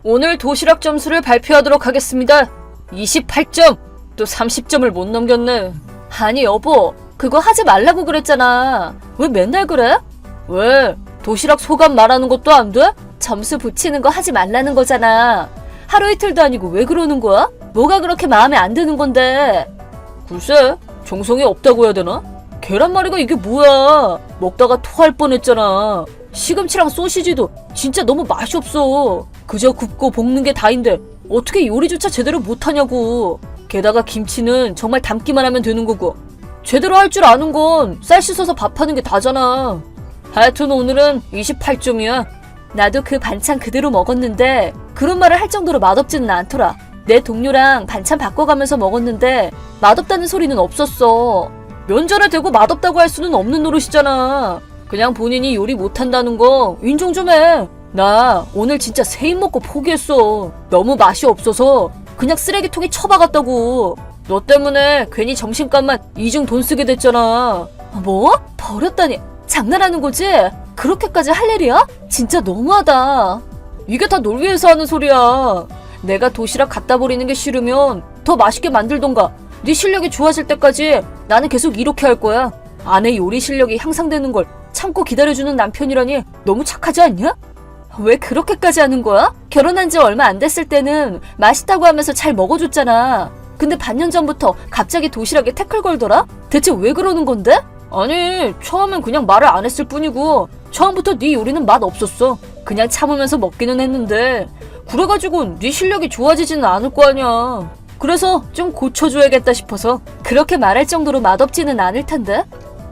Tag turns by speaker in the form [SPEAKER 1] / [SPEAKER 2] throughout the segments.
[SPEAKER 1] 오늘 도시락 점수를 발표하도록 하겠습니다. 28점! 또 30점을 못 넘겼네. 아니 여보, 그거 하지 말라고 그랬잖아. 왜 맨날 그래? 왜? 도시락 소감 말하는 것도 안 돼? 점수 붙이는 거 하지 말라는 거잖아. 하루 이틀도 아니고 왜 그러는 거야? 뭐가 그렇게 마음에 안 드는 건데? 글쎄, 정성이 없다고 해야 되나? 계란말이가 이게 뭐야? 먹다가 토할 뻔했잖아. 시금치랑 소시지도 진짜 너무 맛이 없어. 그저 굽고 볶는 게 다인데 어떻게 요리조차 제대로 못하냐고. 게다가 김치는 정말 담기만 하면 되는 거고, 제대로 할 줄 아는 건 쌀 씻어서 밥하는 게 다잖아. 하여튼 오늘은 28점이야. 나도 그 반찬 그대로 먹었는데 그런 말을 할 정도로 맛없지는 않더라. 내 동료랑 반찬 바꿔가면서 먹었는데 맛없다는 소리는 없었어. 면전에 대고 맛없다고 할 수는 없는 노릇이잖아. 그냥 본인이 요리 못한다는 거 인정 좀 해. 나 오늘 진짜 세 입 먹고 포기했어. 너무 맛이 없어서 그냥 쓰레기통에 처박았다고. 너 때문에 괜히 점심값만 이중 돈 쓰게 됐잖아. 뭐? 버렸다니? 장난하는 거지? 그렇게까지 할 일이야? 진짜 너무하다. 이게 다 널 위해서 하는 소리야. 내가 도시락 갖다 버리는 게 싫으면 더 맛있게 만들던가. 네 실력이 좋아질 때까지 나는 계속 이렇게 할 거야. 아내 요리 실력이 향상되는 걸 참고 기다려주는 남편이라니 너무 착하지 않냐? 왜 그렇게까지 하는 거야? 결혼한 지 얼마 안 됐을 때는 맛있다고 하면서 잘 먹어줬잖아. 근데 반년 전부터 갑자기 도시락에 태클 걸더라? 대체 왜 그러는 건데? 아니, 처음엔 그냥 말을 안 했을 뿐이고 처음부터 네 요리는 맛 없었어. 그냥 참으면서 먹기는 했는데 그래가지고 네 실력이 좋아지지는 않을 거 아니야. 그래서 좀 고쳐줘야겠다 싶어서. 그렇게 말할 정도로 맛없지는 않을 텐데.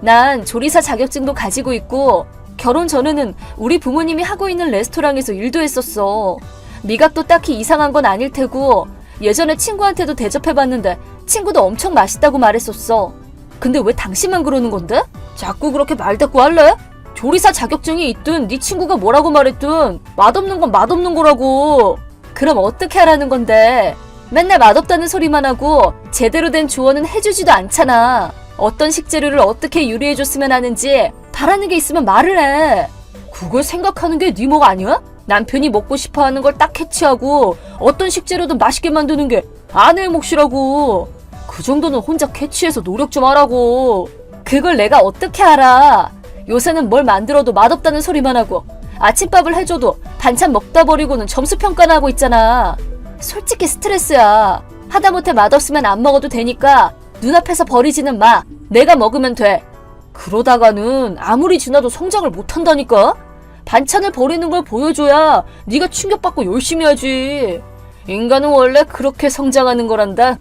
[SPEAKER 1] 난 조리사 자격증도 가지고 있고 결혼 전에는 우리 부모님이 하고 있는 레스토랑에서 일도 했었어. 미각도 딱히 이상한 건 아닐 테고 예전에 친구한테도 대접해봤는데 친구도 엄청 맛있다고 말했었어. 근데 왜 당신만 그러는 건데? 자꾸 그렇게 말대꾸 할래? 조리사 자격증이 있든 네 친구가 뭐라고 말했든 맛없는 건 맛없는 거라고. 그럼 어떻게 하라는 건데? 맨날 맛없다는 소리만 하고 제대로 된 조언은 해주지도 않잖아. 어떤 식재료를 어떻게 요리해줬으면 하는지 바라는 게 있으면 말을 해. 그걸 생각하는 게 네 목 아니야? 남편이 먹고 싶어하는 걸 딱 캐치하고 어떤 식재료든 맛있게 만드는 게 아내의 몫이라고. 그 정도는 혼자 캐치해서 노력 좀 하라고. 그걸 내가 어떻게 알아? 요새는 뭘 만들어도 맛없다는 소리만 하고 아침밥을 해줘도 반찬 먹다 버리고는 점수 평가나 하고 있잖아. 솔직히 스트레스야. 하다못해 맛없으면 안 먹어도 되니까 눈앞에서 버리지는 마. 내가 먹으면 돼. 그러다가는 아무리 지나도 성장을 못한다니까? 반찬을 버리는 걸 보여줘야 네가 충격받고 열심히 하지. 인간은 원래 그렇게 성장하는 거란다.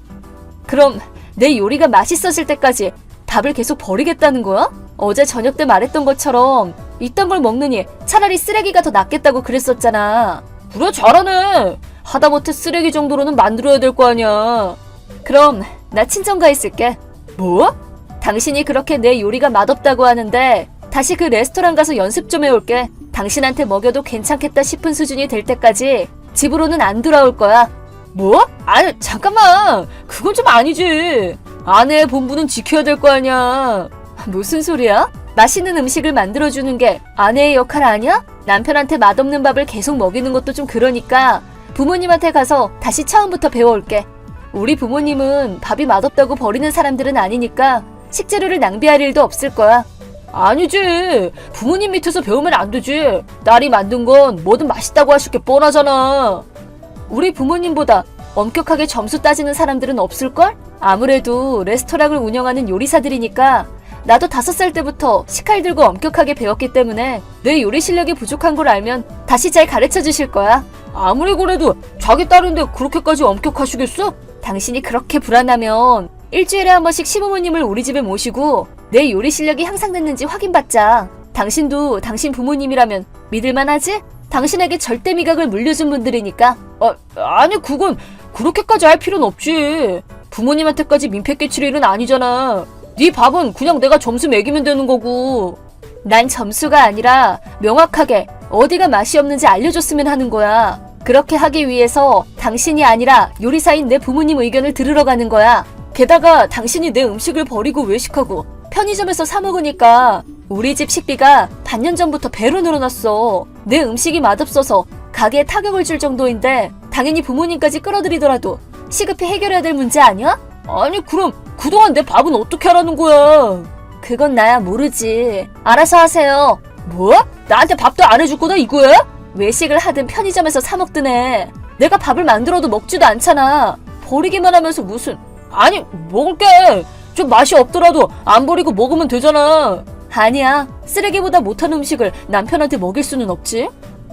[SPEAKER 1] 그럼 내 요리가 맛있어질 때까지 밥을 계속 버리겠다는 거야? 어제 저녁 때 말했던 것처럼 이딴 걸 먹느니 차라리 쓰레기가 더 낫겠다고 그랬었잖아. 그래, 잘하네. 하다못해 쓰레기 정도로는 만들어야 될 거 아니야. 그럼 나 친정가 있을게. 뭐? 당신이 그렇게 내 요리가 맛없다고 하는데 다시 그 레스토랑 가서 연습 좀 해올게. 당신한테 먹여도 괜찮겠다 싶은 수준이 될 때까지 집으로는 안 돌아올 거야. 뭐? 아니, 잠깐만. 그건 좀 아니지. 아내의 본분은 지켜야 될 거 아니야. 무슨 소리야? 맛있는 음식을 만들어주는 게 아내의 역할 아니야? 남편한테 맛없는 밥을 계속 먹이는 것도 좀 그러니까 부모님한테 가서 다시 처음부터 배워올게. 우리 부모님은 밥이 맛없다고 버리는 사람들은 아니니까 식재료를 낭비할 일도 없을 거야. 아니지. 부모님 밑에서 배우면 안 되지. 딸이 만든 건 뭐든 맛있다고 하실 게 뻔하잖아. 우리 부모님보다 엄격하게 점수 따지는 사람들은 없을걸? 아무래도 레스토랑을 운영하는 요리사들이니까 나도 5살 때부터 식칼 들고 엄격하게 배웠기 때문에 내 요리 실력이 부족한 걸 알면 다시 잘 가르쳐 주실 거야. 아무리 그래도 자기 딸인데 그렇게까지 엄격하시겠어? 당신이 그렇게 불안하면 일주일에 한 번씩 시부모님을 우리 집에 모시고 내 요리 실력이 향상됐는지 확인받자. 당신도 당신 부모님이라면 믿을만하지? 당신에게 절대 미각을 물려준 분들이니까. 아니, 그건 그렇게까지 할 필요는 없지. 부모님한테까지 민폐 끼칠 일은 아니잖아. 네 밥은 그냥 내가 점수 매기면 되는 거고. 난 점수가 아니라 명확하게 어디가 맛이 없는지 알려줬으면 하는 거야. 그렇게 하기 위해서 당신이 아니라 요리사인 내 부모님 의견을 들으러 가는 거야. 게다가 당신이 내 음식을 버리고 외식하고 편의점에서 사 먹으니까 우리 집 식비가 반년 전부터 배로 늘어났어. 내 음식이 맛없어서 가게에 타격을 줄 정도인데 당연히 부모님까지 끌어들이더라도 시급히 해결해야 될 문제 아니야? 아니 그럼 그동안 내 밥은 어떻게 하라는 거야? 그건 나야 모르지. 알아서 하세요. 뭐? 나한테 밥도 안 해줄 거다 이거야? 외식을 하든 편의점에서 사 먹든 해. 내가 밥을 만들어도 먹지도 않잖아. 버리기만 하면서 무슨. 아니 먹을게. 좀 맛이 없더라도 안 버리고 먹으면 되잖아. 아니야. 쓰레기보다 못한 음식을 남편한테 먹일 수는 없지.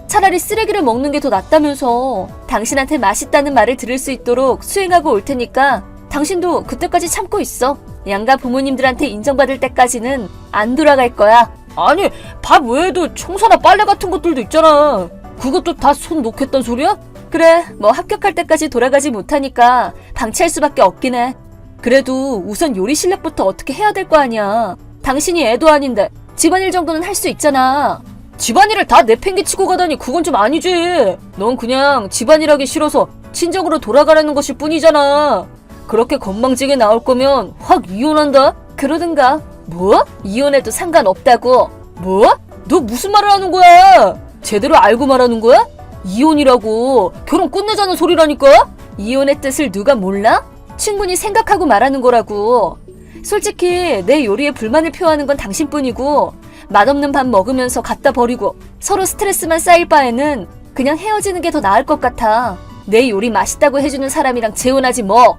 [SPEAKER 1] 차라리 쓰레기를 먹는 게 더 낫다면서. 당신한테 맛있다는 말을 들을 수 있도록 수행하고 올 테니까 당신도 그때까지 참고 있어. 양가 부모님들한테 인정받을 때까지는 안 돌아갈 거야. 아니 밥 외에도 청소나 빨래 같은 것들도 있잖아. 그것도 다 손 놓겠단 소리야? 그래 뭐 합격할 때까지 돌아가지 못하니까 방치할 수밖에 없긴 해. 그래도 우선 요리 실력부터 어떻게 해야 될 거 아니야. 당신이 애도 아닌데 집안일 정도는 할 수 있잖아. 집안일을 다 내팽개치고 가다니 그건 좀 아니지. 넌 그냥 집안일 하기 싫어서 친정으로 돌아가라는 것일 뿐이잖아. 그렇게 건방지게 나올 거면 확 이혼한다? 그러든가. 뭐? 이혼해도 상관없다고? 뭐? 너 무슨 말을 하는 거야? 제대로 알고 말하는 거야? 이혼이라고 결혼 끝내자는 소리라니까? 이혼의 뜻을 누가 몰라? 충분히 생각하고 말하는 거라고. 솔직히 내 요리에 불만을 표하는 건 당신뿐이고 맛없는 밥 먹으면서 갖다 버리고 서로 스트레스만 쌓일 바에는 그냥 헤어지는 게 더 나을 것 같아. 내 요리 맛있다고 해주는 사람이랑 재혼하지 뭐.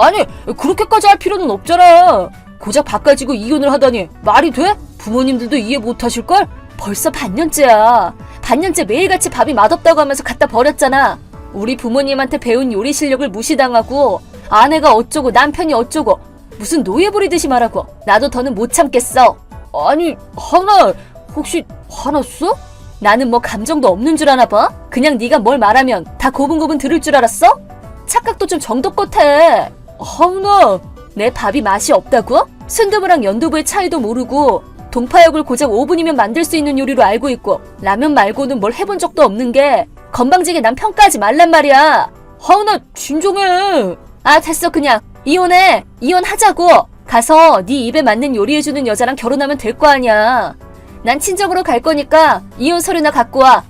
[SPEAKER 1] 아니 그렇게까지 할 필요는 없잖아. 고작 밥 가지고 이혼을 하다니 말이 돼? 부모님들도 이해 못하실걸? 벌써 반년째야. 반년째 매일같이 밥이 맛없다고 하면서 갖다 버렸잖아. 우리 부모님한테 배운 요리 실력을 무시당하고 아내가 어쩌고 남편이 어쩌고 무슨 노예 부리듯이 말하고 나도 더는 못 참겠어. 아니 하나 혹시 화났어? 나는 뭐 감정도 없는 줄 아나 봐? 그냥 네가 뭘 말하면 다 고분고분 들을 줄 알았어? 착각도 좀 정도껏 해. 하은아 내 밥이 맛이 없다고? 순두부랑 연두부의 차이도 모르고 동파육을 고작 5분이면 만들 수 있는 요리로 알고 있고 라면 말고는 뭘 해본 적도 없는 게 건방지게 난 평가하지 말란 말이야. 하은아 진정해. 아 됐어 그냥 이혼해. 이혼하자고. 가서 네 입에 맞는 요리해주는 여자랑 결혼하면 될 거 아니야. 난 친정으로 갈 거니까 이혼 서류나 갖고 와.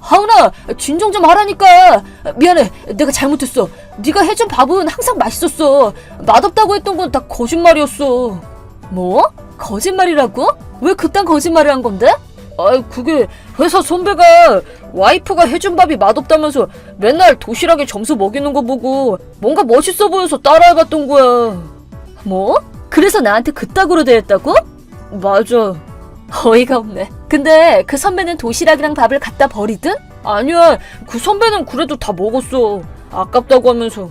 [SPEAKER 1] 하은아 진정 좀 하라니까. 미안해 내가 잘못했어. 네가 해준 밥은 항상 맛있었어. 맛없다고 했던 건 다 거짓말이었어. 뭐? 거짓말이라고? 왜 그딴 거짓말을 한 건데? 아 그게 회사 선배가 와이프가 해준 밥이 맛없다면서 맨날 도시락에 점수 먹이는 거 보고 뭔가 멋있어 보여서 따라해봤던 거야. 뭐? 그래서 나한테 그따구로 대했다고? 맞아. 어이가 없네. 근데 그 선배는 도시락이랑 밥을 갖다 버리든? 아니야 그 선배는 그래도 다 먹었어. 아깝다고 하면서.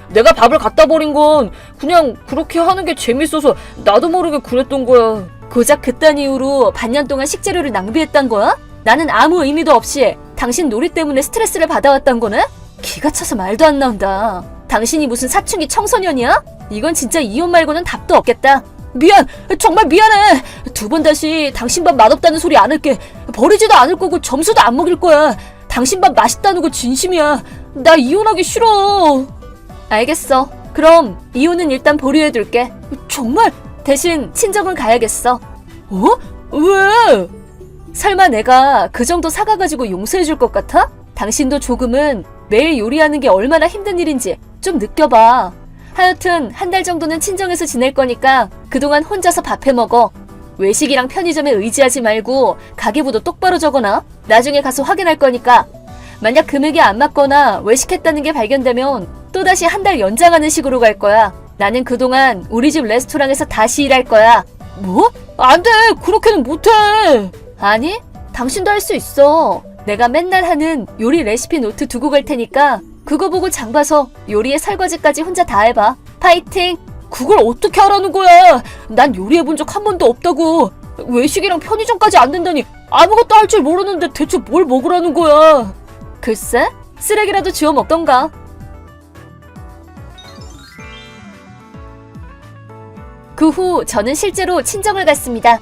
[SPEAKER 1] 내가 밥을 갖다 버린 건 그냥 그렇게 하는 게 재밌어서 나도 모르게 그랬던 거야. 고작 그딴 이유로 반년 동안 식재료를 낭비했단 거야? 나는 아무 의미도 없이 당신 놀이 때문에 스트레스를 받아왔단 거네? 기가 차서 말도 안 나온다. 당신이 무슨 사춘기 청소년이야? 이건 진짜 이혼 말고는 답도 없겠다. 미안! 정말 미안해! 2번 다시 당신 밥 맛없다는 소리 안 할게. 버리지도 않을 거고 점수도 안 먹일 거야. 당신 밥 맛있다는 거 진심이야. 나 이혼하기 싫어. 알겠어. 그럼 이혼은 일단 보류해둘게. 정말? 대신 친정은 가야겠어. 어? 왜? 설마 내가 그 정도 사과가지고 용서해줄 것 같아? 당신도 조금은 매일 요리하는 게 얼마나 힘든 일인지 좀 느껴봐. 하여튼 한 달 정도는 친정에서 지낼 거니까 그동안 혼자서 밥 해먹어. 외식이랑 편의점에 의지하지 말고 가계부도 똑바로 적어놔. 나중에 가서 확인할 거니까. 만약 금액이 안 맞거나 외식했다는 게 발견되면 또다시 한 달 연장하는 식으로 갈 거야. 나는 그동안 우리 집 레스토랑에서 다시 일할 거야. 뭐? 안 돼! 그렇게는 못해! 아니, 당신도 할 수 있어. 내가 맨날 하는 요리 레시피 노트 두고 갈 테니까 그거 보고 장 봐서 요리에 설거지까지 혼자 다 해봐. 파이팅! 그걸 어떻게 하라는 거야? 난 요리해본 적 한 번도 없다고. 외식이랑 편의점까지 안 된다니 아무것도 할 줄 모르는데 대체 뭘 먹으라는 거야? 글쎄? 쓰레기라도 지워 먹던가. 그 후 저는 실제로 친정을 갔습니다.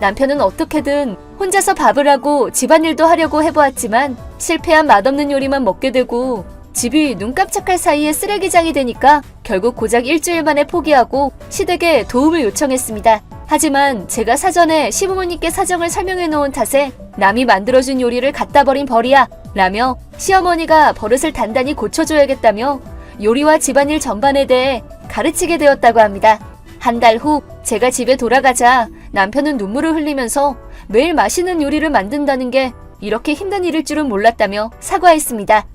[SPEAKER 1] 남편은 어떻게든 혼자서 밥을 하고 집안일도 하려고 해보았지만 실패한 맛없는 요리만 먹게 되고 집이 눈 깜짝할 사이에 쓰레기장이 되니까 결국 고작 일주일 만에 포기하고 시댁에 도움을 요청했습니다. 하지만 제가 사전에 시부모님께 사정을 설명해 놓은 탓에 남이 만들어준 요리를 갖다 버린 벌이야 라며 시어머니가 버릇을 단단히 고쳐줘야겠다며 요리와 집안일 전반에 대해 가르치게 되었다고 합니다. 한 달 후 제가 집에 돌아가자 남편은 눈물을 흘리면서 매일 맛있는 요리를 만든다는 게 이렇게 힘든 일일 줄은 몰랐다며 사과했습니다.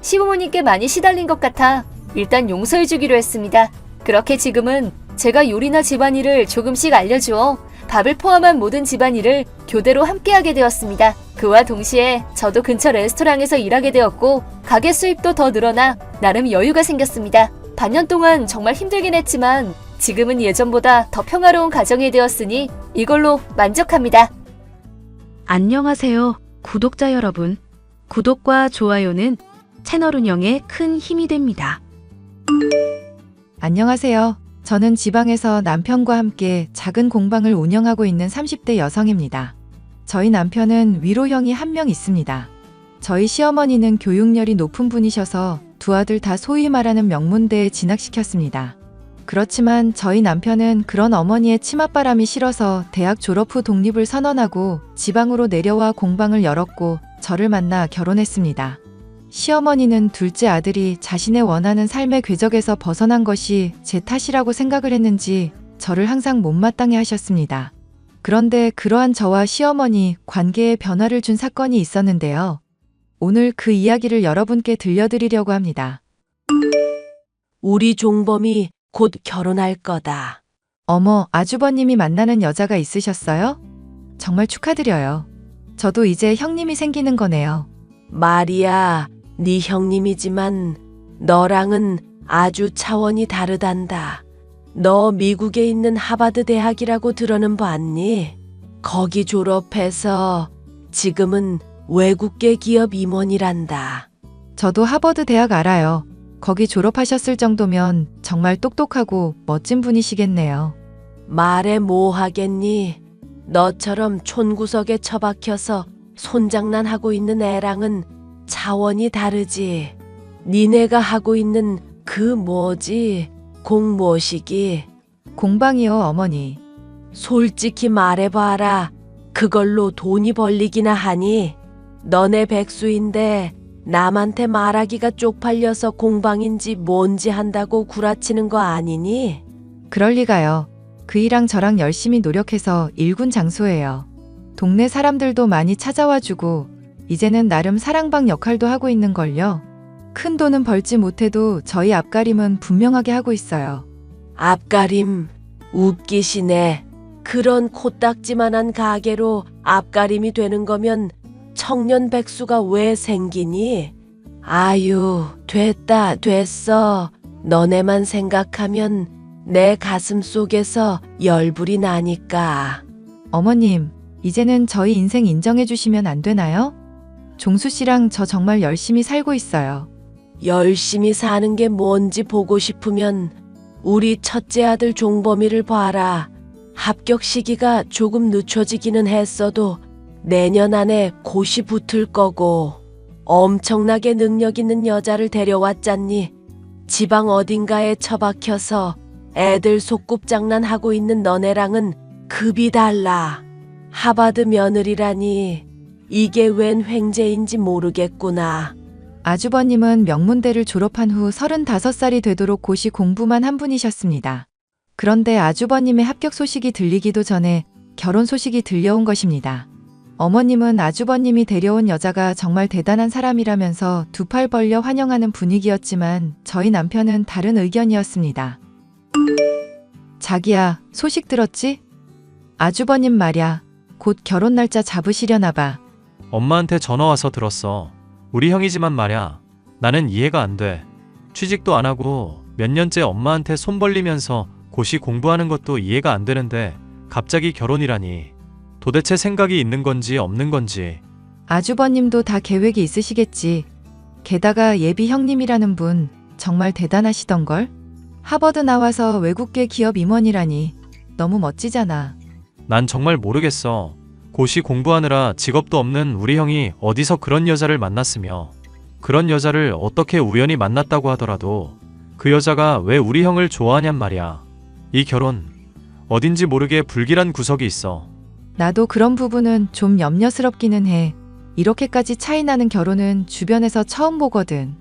[SPEAKER 1] 시부모님께 많이 시달린 것 같아 일단 용서해주기로 했습니다. 그렇게 지금은 제가 요리나 집안일을 조금씩 알려주어 밥을 포함한 모든 집안일을 교대로 함께하게 되었습니다. 그와 동시에 저도 근처 레스토랑에서 일하게 되었고 가게 수입도 더 늘어나 나름 여유가 생겼습니다. 반년 동안 정말 힘들긴 했지만 지금은 예전보다 더 평화로운 가정이 되었으니 이걸로 만족합니다.
[SPEAKER 2] 안녕하세요, 구독자 여러분. 구독과 좋아요는 채널 운영에 큰 힘이 됩니다.
[SPEAKER 3] 안녕하세요. 저는 지방에서 남편과 함께 작은 공방을 운영하고 있는 30대 여성입니다. 저희 남편은 위로형이 한 명 있습니다. 저희 시어머니는 교육열이 높은 분이셔서 두 아들 다 소위 말하는 명문대에 진학시켰습니다. 그렇지만 저희 남편은 그런 어머니의 치맛바람이 싫어서 대학 졸업 후 독립을 선언하고 지방으로 내려와 공방을 열었고 저를 만나 결혼했습니다. 시어머니는 둘째 아들이 자신의 원하는 삶의 궤적에서 벗어난 것이 제 탓이라고 생각을 했는지 저를 항상 못마땅해 하셨습니다. 그런데 그러한 저와 시어머니 관계에 변화를 준 사건이 있었는데요. 오늘 그 이야기를 여러분께 들려드리려고 합니다.
[SPEAKER 4] 우리 종범이 곧 결혼할 거다.
[SPEAKER 3] 어머, 아주버님이 만나는 여자가 있으셨어요? 정말 축하드려요. 저도 이제 형님이 생기는 거네요.
[SPEAKER 4] 말이야, 네 형님이지만 너랑은 아주 차원이 다르단다. 너 미국에 있는 하버드 대학이라고 들어는 봤니? 거기 졸업해서 지금은 외국계 기업 임원이란다.
[SPEAKER 3] 저도 하버드 대학 알아요. 거기 졸업하셨을 정도면 정말 똑똑하고 멋진 분이시겠네요.
[SPEAKER 4] 말해 뭐 하겠니? 너처럼 촌구석에 처박혀서 손장난하고 있는 애랑은 차원이 다르지. 니네가 하고 있는 그 뭐지? 공모시기.
[SPEAKER 3] 공방이요, 어머니.
[SPEAKER 4] 솔직히 말해봐라. 그걸로 돈이 벌리기나 하니? 너네 백수인데 남한테 말하기가 쪽팔려서 공방인지 뭔지 한다고 구라치는 거 아니니?
[SPEAKER 3] 그럴 리가요. 그이랑 저랑 열심히 노력해서 일군 장소예요. 동네 사람들도 많이 찾아와주고 이제는 나름 사랑방 역할도 하고 있는걸요. 큰 돈은 벌지 못해도 저희 앞가림은 분명하게 하고 있어요.
[SPEAKER 4] 앞가림, 웃기시네. 그런 코딱지만한 가게로 앞가림이 되는 거면 청년 백수가 왜 생기니? 아유, 됐어. 너네만 생각하면 내 가슴 속에서 열불이 나니까.
[SPEAKER 3] 어머님, 이제는 저희 인생 인정해 주시면 안 되나요? 종수 씨랑 저 정말 열심히 살고 있어요.
[SPEAKER 4] 열심히 사는 게 뭔지 보고 싶으면 우리 첫째 아들 종범이를 봐라. 합격 시기가 조금 늦춰지기는 했어도 내년 안에 곧이 붙을 거고 엄청나게 능력 있는 여자를 데려왔잖니. 지방 어딘가에 처박혀서 애들 속꿉장난하고 있는 너네랑은 급이 달라. 하버드 며느리라니 이게 웬 횡재인지 모르겠구나.
[SPEAKER 3] 아주버님은 명문대를 졸업한 후 35살이 되도록 고시 공부만 한 분이셨습니다. 그런데 아주버님의 합격 소식이 들리기도 전에 결혼 소식이 들려온 것입니다. 어머님은 아주버님이 데려온 여자가 정말 대단한 사람이라면서 두 팔 벌려 환영하는 분위기였지만 저희 남편은 다른 의견이었습니다. 자기야, 소식 들었지? 아주버님 말야, 곧 결혼 날짜 잡으시려나 봐.
[SPEAKER 5] 엄마한테 전화 와서 들었어. 우리 형이지만 말야, 나는 이해가 안 돼. 취직도 안 하고 몇 년째 엄마한테 손 벌리면서 고시 공부하는 것도 이해가 안 되는데 갑자기 결혼이라니. 도대체 생각이 있는 건지 없는 건지.
[SPEAKER 3] 아주버님도 다 계획이 있으시겠지. 게다가 예비 형님이라는 분 정말 대단하시던걸? 하버드 나와서 외국계 기업 임원이라니 너무 멋지잖아.
[SPEAKER 5] 난 정말 모르겠어. 고시 공부하느라 직업도 없는 우리 형이 어디서 그런 여자를 만났으며 그런 여자를 어떻게 우연히 만났다고 하더라도 그 여자가 왜 우리 형을 좋아하냔 말이야. 이 결혼 어딘지 모르게 불길한 구석이 있어.
[SPEAKER 3] 나도 그런 부분은 좀 염려스럽기는 해. 이렇게까지 차이 나는 결혼은 주변에서 처음 보거든.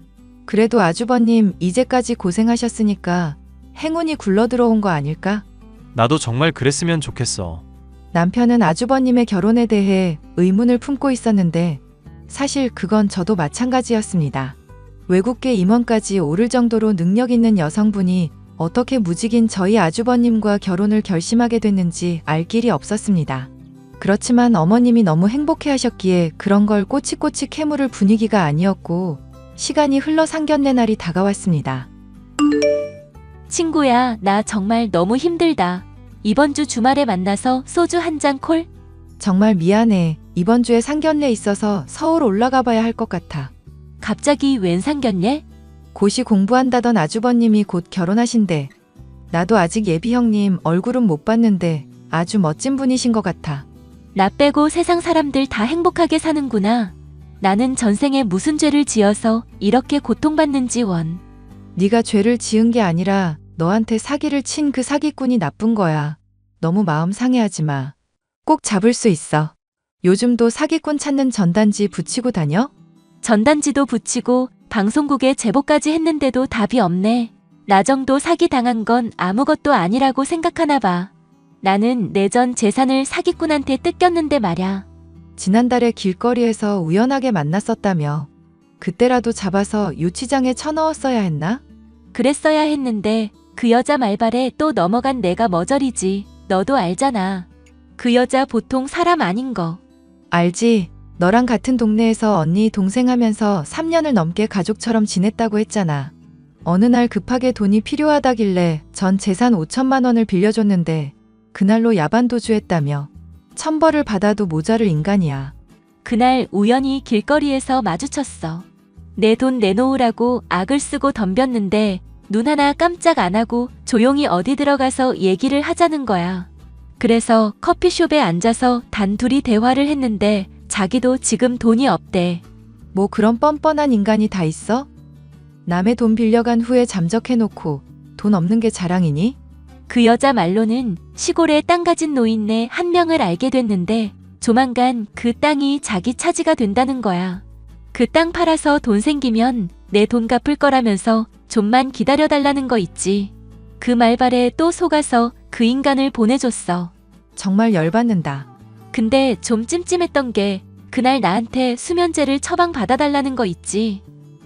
[SPEAKER 3] 그래도 아주버님 이제까지 고생하셨으니까 행운이 굴러들어온 거 아닐까?
[SPEAKER 5] 나도 정말 그랬으면 좋겠어.
[SPEAKER 3] 남편은 아주버님의 결혼에 대해 의문을 품고 있었는데 사실 그건 저도 마찬가지였습니다. 외국계 임원까지 오를 정도로 능력 있는 여성분이 어떻게 무직인 저희 아주버님과 결혼을 결심하게 됐는지 알 길이 없었습니다. 그렇지만 어머님이 너무 행복해 하셨기에 그런 걸 꼬치꼬치 캐물을 분위기가 아니었고 시간이 흘러 상견례 날이 다가왔습니다.
[SPEAKER 6] 친구야, 나 정말 너무 힘들다. 이번 주 주말에 만나서 소주 한 잔 콜?
[SPEAKER 3] 정말 미안해. 이번 주에 상견례 있어서 서울 올라가 봐야 할 것 같아.
[SPEAKER 6] 갑자기 웬 상견례?
[SPEAKER 3] 고시 공부한다던 아주버님이 곧 결혼하신대. 나도 아직 예비 형님 얼굴은 못 봤는데 아주 멋진 분이신 것 같아.
[SPEAKER 6] 나 빼고 세상 사람들 다 행복하게 사는구나. 나는 전생에 무슨 죄를 지어서 이렇게 고통받는지 원.
[SPEAKER 3] 네가 죄를 지은 게 아니라 너한테 사기를 친 그 사기꾼이 나쁜 거야. 너무 마음 상해하지 마. 꼭 잡을 수 있어. 요즘도 사기꾼 찾는 전단지 붙이고 다녀?
[SPEAKER 6] 전단지도 붙이고 방송국에 제보까지 했는데도 답이 없네. 나 정도 사기 당한 건 아무것도 아니라고 생각하나 봐. 나는 내 전 재산을 사기꾼한테 뜯겼는데 말야.
[SPEAKER 3] 지난달에 길거리에서 우연하게 만났었다며. 그때라도 잡아서 유치장에 쳐넣었어야 했나?
[SPEAKER 6] 그랬어야 했는데 그 여자 말발에 또 넘어간 내가 머저리지. 너도 알잖아. 그 여자 보통 사람 아닌 거.
[SPEAKER 3] 알지. 너랑 같은 동네에서 언니 동생 하면서 3년을 넘게 가족처럼 지냈다고 했잖아. 어느 날 급하게 돈이 필요하다길래 전 재산 5천만 원을 빌려줬는데 그날로 야반도주했다며. 천벌을 받아도 모자를 인간이야.
[SPEAKER 6] 그날 우연히 길거리에서 마주쳤어. 내 돈 내놓으라고 악을 쓰고 덤볐는데 눈 하나 깜짝 안 하고 조용히 어디 들어가서 얘기를 하자는 거야. 그래서 커피숍에 앉아서 단둘이 대화를 했는데 자기도 지금 돈이 없대.
[SPEAKER 3] 뭐 그런 뻔뻔한 인간이 다 있어? 남의 돈 빌려간 후에 잠적해놓고 돈 없는 게 자랑이니?
[SPEAKER 6] 그 여자 말로는 시골에 땅 가진 노인네 한 명을 알게 됐는데 조만간 그 땅이 자기 차지가 된다는 거야. 그 땅 팔아서 돈 생기면 내 돈 갚을 거라면서 좀만 기다려달라는 거 있지. 그 말발에 또 속아서 그 인간을 보내줬어.
[SPEAKER 3] 정말 열받는다.
[SPEAKER 6] 근데 좀 찜찜했던 게 그날 나한테 수면제를 처방받아달라는 거 있지.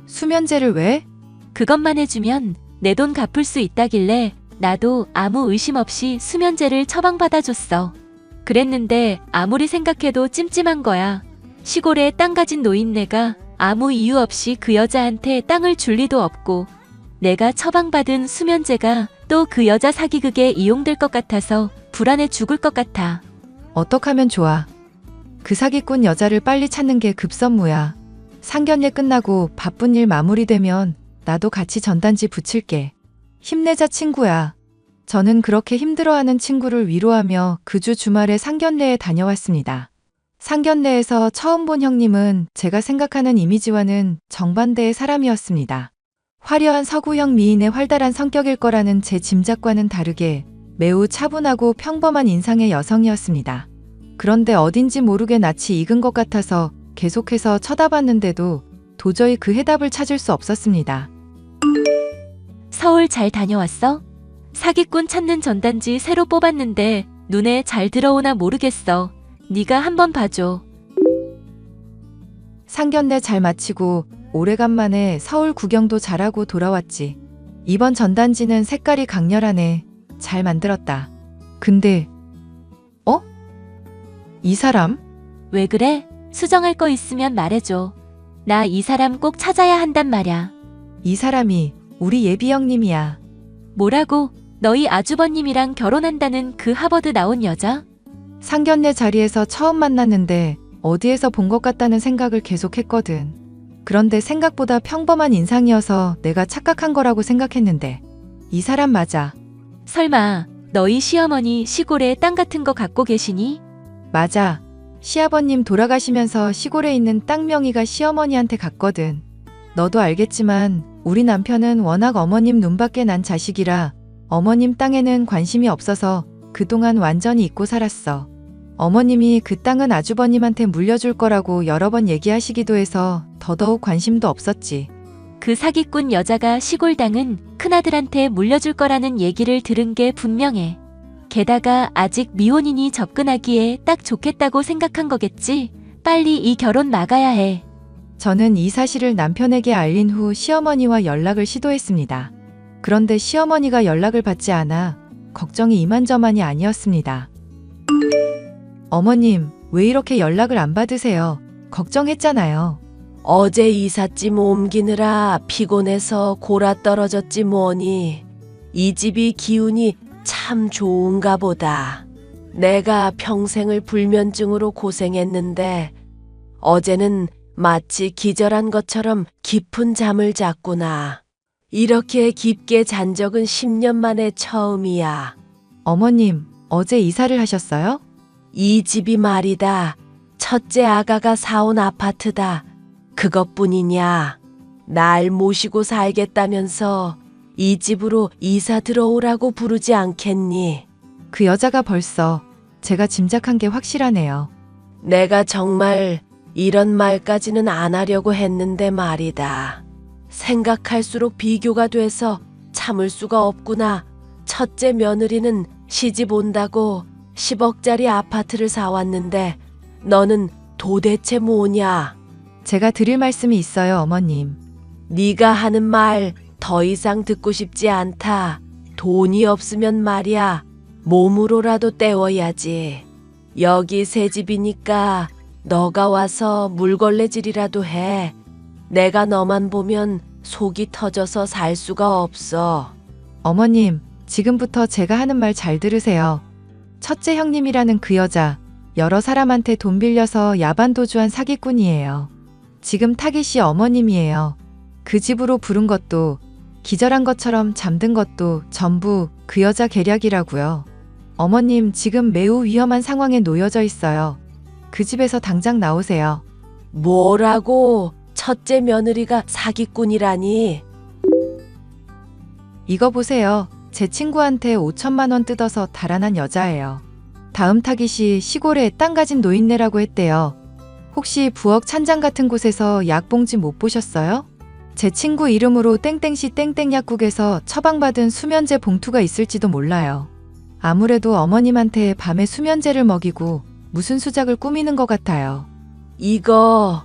[SPEAKER 3] 수면제를 왜?
[SPEAKER 6] 그것만 해주면 내 돈 갚을 수 있다길래 나도 아무 의심 없이 수면제를 처방받아줬어. 그랬는데 아무리 생각해도 찜찜한 거야. 시골에 땅 가진 노인네가 아무 이유 없이 그 여자한테 땅을 줄 리도 없고 내가 처방받은 수면제가 또 그 여자 사기극에 이용될 것 같아서 불안해 죽을 것 같아.
[SPEAKER 3] 어떡하면 좋아. 그 사기꾼 여자를 빨리 찾는 게 급선무야. 상견례 끝나고 바쁜 일 마무리되면 나도 같이 전단지 붙일게. 힘내자 친구야. 저는 그렇게 힘들어하는 친구를 위로하며 그 주 주말에 상견례에 다녀왔습니다. 상견례에서 처음 본 형님은 제가 생각하는 이미지와는 정반대의 사람이었습니다. 화려한 서구형 미인의 활달한 성격일 거라는 제 짐작과는 다르게 매우 차분하고 평범한 인상의 여성이었습니다. 그런데 어딘지 모르게 낯이 익은 것 같아서 계속해서 쳐다봤는데도 도저히 그 해답을 찾을 수 없었습니다.
[SPEAKER 6] 서울 잘 다녀왔어? 사기꾼 찾는 전단지 새로 뽑았는데 눈에 잘 들어오나 모르겠어. 네가 한번 봐줘.
[SPEAKER 3] 상견례 잘 마치고 오래간만에 서울 구경도 잘하고 돌아왔지. 이번 전단지는 색깔이 강렬하네. 잘 만들었다. 근데 이 사람?
[SPEAKER 6] 왜 그래? 수정할 거 있으면 말해줘. 나 이 사람 꼭 찾아야 한단 말야.
[SPEAKER 3] 이 사람이 우리 예비 형님이야.
[SPEAKER 6] 뭐라고? 너희 아주버님이랑 결혼한다는 그 하버드 나온 여자?
[SPEAKER 3] 상견례 자리에서 처음 만났는데 어디에서 본 것 같다는 생각을 계속했거든. 그런데 생각보다 평범한 인상이어서 내가 착각한 거라고 생각했는데 이 사람 맞아.
[SPEAKER 6] 설마 너희 시어머니 시골에 땅 같은 거 갖고 계시니?
[SPEAKER 3] 맞아. 시아버님 돌아가시면서 시골에 있는 땅 명의가 시어머니한테 갔거든. 너도 알겠지만 우리 남편은 워낙 어머님 눈밖에 난 자식이라 어머님 땅에는 관심이 없어서 그동안 완전히 잊고 살았어. 어머님이 그 땅은 아주버님한테 물려줄 거라고 여러 번 얘기하시기도 해서 더더욱 관심도 없었지.
[SPEAKER 6] 그 사기꾼 여자가 시골 땅은 큰아들한테 물려줄 거라는 얘기를 들은 게 분명해. 게다가 아직 미혼이니 접근하기에 딱 좋겠다고 생각한 거겠지. 빨리 이 결혼 막아야 해.
[SPEAKER 3] 저는 이 사실을 남편에게 알린 후 시어머니와 연락을 시도했습니다. 그런데 시어머니가 연락을 받지 않아 걱정이 이만저만이 아니었습니다. 어머님, 왜 이렇게 연락을 안 받으세요? 걱정했잖아요.
[SPEAKER 4] 어제 이삿짐 옮기느라 피곤해서 골아 떨어졌지 뭐니. 이 집이 기운이 참 좋은가 보다. 내가 평생을 불면증으로 고생했는데 어제는 마치 기절한 것처럼 깊은 잠을 잤구나. 이렇게 깊게 잔 적은 10년 만에 처음이야.
[SPEAKER 3] 어머님, 어제 이사를 하셨어요?
[SPEAKER 4] 이 집이 말이다. 첫째 아가가 사온 아파트다. 그것뿐이냐. 날 모시고 살겠다면서 이 집으로 이사 들어오라고 부르지 않겠니?
[SPEAKER 3] 그 여자가 벌써 제가 짐작한 게 확실하네요.
[SPEAKER 4] 내가 정말 이런 말까지는 안 하려고 했는데 말이다. 생각할수록 비교가 돼서 참을 수가 없구나. 첫째 며느리는 시집 온다고 10억짜리 아파트를 사왔는데 너는 도대체 뭐냐?
[SPEAKER 3] 제가 드릴 말씀이 있어요, 어머님.
[SPEAKER 4] 네가 하는 말 더 이상 듣고 싶지 않다. 돈이 없으면 말이야. 몸으로라도 때워야지. 여기 새 집이니까 너가 와서 물걸레질이라도 해. 내가 너만 보면 속이 터져서 살 수가 없어.
[SPEAKER 3] 어머님, 지금부터 제가 하는 말 잘 들으세요. 첫째 형님이라는 그 여자, 여러 사람한테 돈 빌려서 야반도주한 사기꾼이에요. 지금 타깃이 어머님이에요. 그 집으로 부른 것도, 기절한 것처럼 잠든 것도 전부 그 여자 계략이라고요. 어머님, 지금 매우 위험한 상황에 놓여져 있어요. 그 집에서 당장 나오세요.
[SPEAKER 4] 뭐라고? 첫째 며느리가 사기꾼이라니?
[SPEAKER 3] 이거 보세요. 제 친구한테 5천만 원 뜯어서 달아난 여자예요. 다음 타깃이 시골에 땅 가진 노인네라고 했대요. 혹시 부엌 찬장 같은 곳에서 약봉지 못 보셨어요? 제 친구 이름으로 땡땡시 땡땡 약국에서 처방받은 수면제 봉투가 있을지도 몰라요. 아무래도 어머님한테 밤에 수면제를 먹이고 무슨 수작을 꾸미는 것 같아요.
[SPEAKER 4] 이거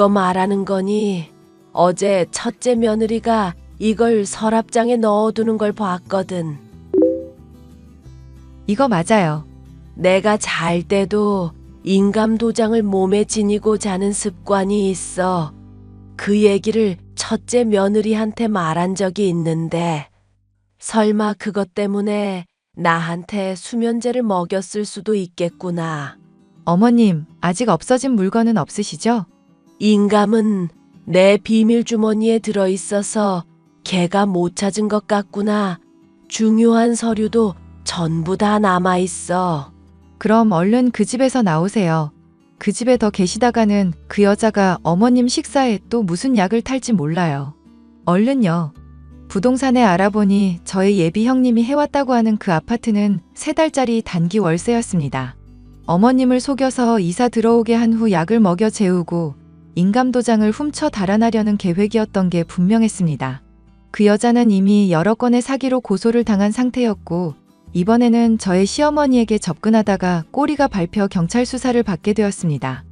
[SPEAKER 4] 말하는 거니? 어제 첫째 며느리가 이걸 서랍장에 넣어두는 걸 봤거든.
[SPEAKER 3] 이거 맞아요.
[SPEAKER 4] 내가 잘 때도 인감 도장을 몸에 지니고 자는 습관이 있어. 그 얘기를 첫째 며느리한테 말한 적이 있는데 설마 그것 때문에 나한테 수면제를 먹였을 수도 있겠구나.
[SPEAKER 3] 어머님, 아직 없어진 물건은 없으시죠?
[SPEAKER 4] 인감은 내 비밀 주머니에 들어있어서 걔가 못 찾은 것 같구나. 중요한 서류도 전부 다 남아있어.
[SPEAKER 3] 그럼 얼른 그 집에서 나오세요. 그 집에 더 계시다가는 그 여자가 어머님 식사에 또 무슨 약을 탈지 몰라요. 얼른요. 부동산에 알아보니 저희 예비 형님이 해왔다고 하는 그 아파트는 3달짜리 단기 월세였습니다. 어머님을 속여서 이사 들어오게 한 후 약을 먹여 재우고 인감도장을 훔쳐 달아나려는 계획이었던 게 분명했습니다. 그 여자는 이미 여러 건의 사기로 고소를 당한 상태였고 이번에는 저의 시어머니에게 접근하다가 꼬리가 밟혀 경찰 수사를 받게 되었습니다.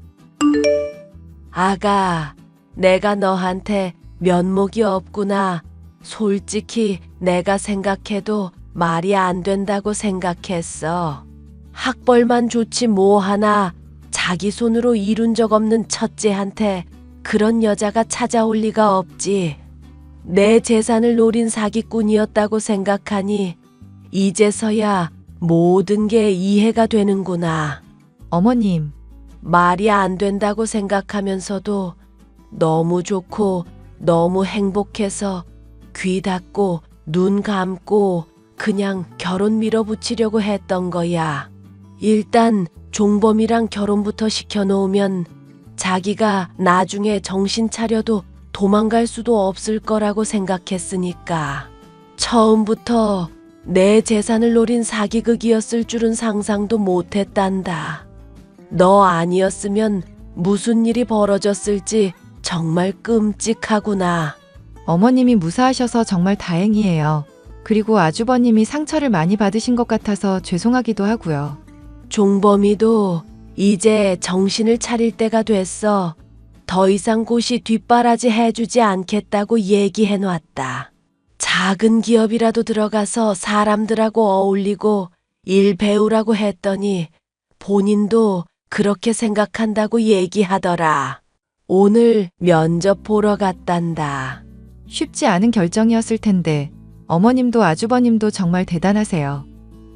[SPEAKER 4] 아가, 내가 너한테 면목이 없구나. 솔직히 내가 생각해도 말이 안 된다고 생각했어. 학벌만 좋지 뭐 하나 자기 손으로 이룬 적 없는 첫째한테 그런 여자가 찾아올 리가 없지. 내 재산을 노린 사기꾼이었다고 생각하니 이제서야 모든 게 이해가 되는구나.
[SPEAKER 3] 어머님,
[SPEAKER 4] 말이 안 된다고 생각하면서도 너무 좋고 너무 행복해서 귀 닫고 눈 감고 그냥 결혼 밀어붙이려고 했던 거야. 일단 종범이랑 결혼부터 시켜놓으면 자기가 나중에 정신 차려도 도망갈 수도 없을 거라고 생각했으니까. 처음부터 내 재산을 노린 사기극이었을 줄은 상상도 못했단다. 너 아니었으면 무슨 일이 벌어졌을지 정말 끔찍하구나.
[SPEAKER 3] 어머님이 무사하셔서 정말 다행이에요. 그리고 아주버님이 상처를 많이 받으신 것 같아서 죄송하기도 하고요.
[SPEAKER 4] 종범이도 이제 정신을 차릴 때가 됐어. 더 이상 고시 뒷바라지 해주지 않겠다고 얘기해놨다. 작은 기업이라도 들어가서 사람들하고 어울리고 일 배우라고 했더니 본인도 그렇게 생각한다고 얘기하더라. 오늘 면접 보러 갔단다.
[SPEAKER 3] 쉽지 않은 결정이었을 텐데 어머님도 아주버님도 정말 대단하세요.